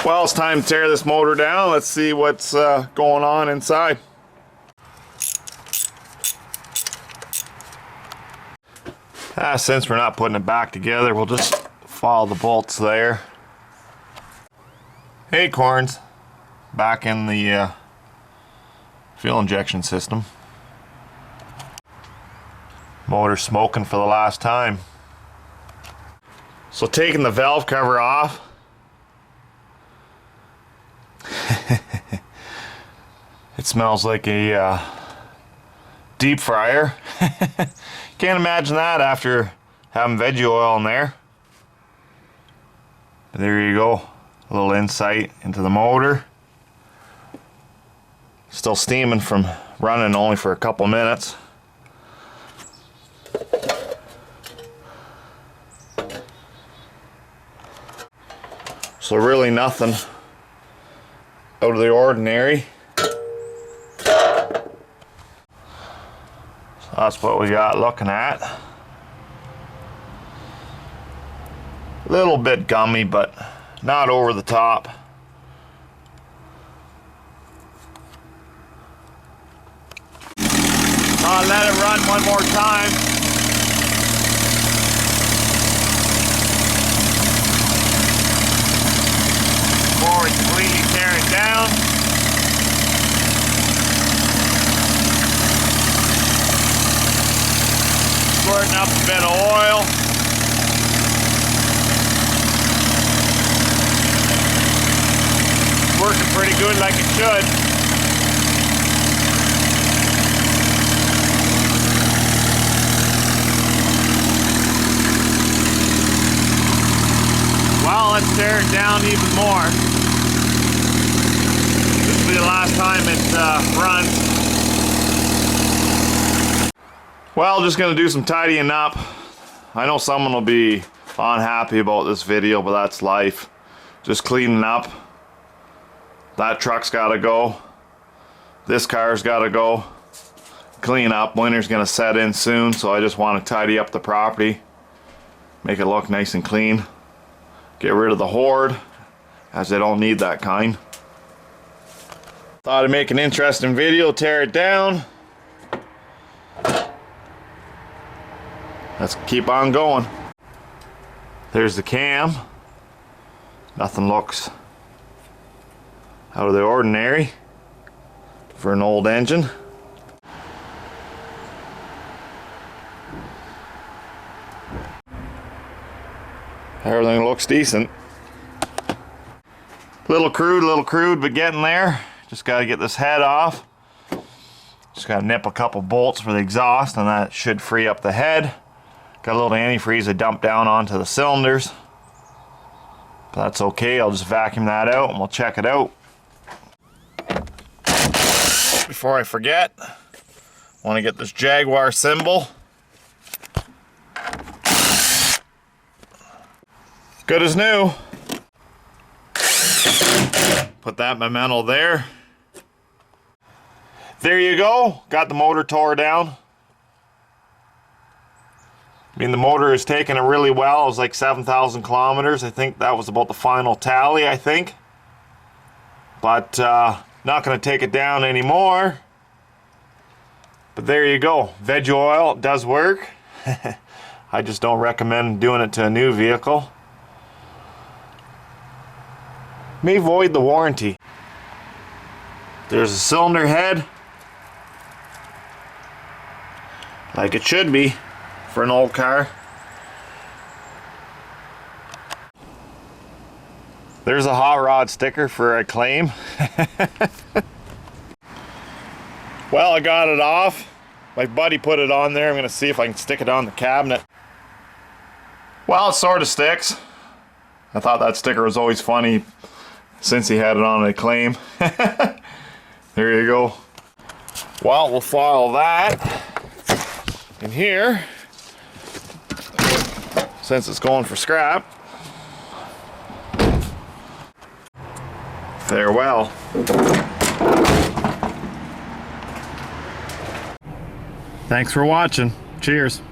Well, it's time to tear this motor down. Let's see what's going on inside. Since we're not putting it back together, we'll just follow the bolts there. Acorns back in the fuel injection system. Motor smoking for the last time. So taking the valve cover off. It smells like a deep fryer. Can't imagine that after having veggie oil in there. But there you go, a little insight into the motor. Still steaming from running only for a couple minutes. So really nothing out of the ordinary. That's what we got looking at. A little bit gummy, but not over the top. I'll let it run one more time. Before we completely tear it down. Squirting up a bit of oil. Working pretty good like it should. Well, let's tear it down even more. This will be the last time it runs. Well, just gonna do some tidying up. I know someone will be unhappy about this video, but that's life. Just cleaning up. That truck's gotta go. This car's gotta go. Clean up. Winter's gonna set in soon, so I just want to tidy up the property. Make it look nice and clean. Get rid of the hoard, as I don't need that kind. Thought I'd make an interesting video, tear it down. Let's keep on going. There's the cam. Nothing looks out of the ordinary for an old engine. Everything looks decent. Little crude, but getting there. Just gotta get this head off. Just gotta nip a couple bolts for the exhaust, and that should free up the head. Got a little antifreeze I dumped down onto the cylinders. But that's okay, I'll just vacuum that out and we'll check it out. Before I forget, I want to get this Jaguar symbol. Good as new. Put that memento there. There you go. Got the motor tore down. I mean, the motor is taking it really well. It was like 7,000 kilometers. I think that was about the final tally, I think. But not going to take it down anymore. But there you go. Veg oil does work. I just don't recommend doing it to a new vehicle. May void the warranty. There's a cylinder head. Like it should be for an old car. There's a hot rod sticker for a claim. Well, I got it off. My buddy put it on there. I'm gonna see if I can stick it on the cabinet. Well, it sort of sticks. I thought that sticker was always funny since he had it on a claim. There you go. Well, we'll file that in here since it's going for scrap. Farewell. Thanks for watching. Cheers.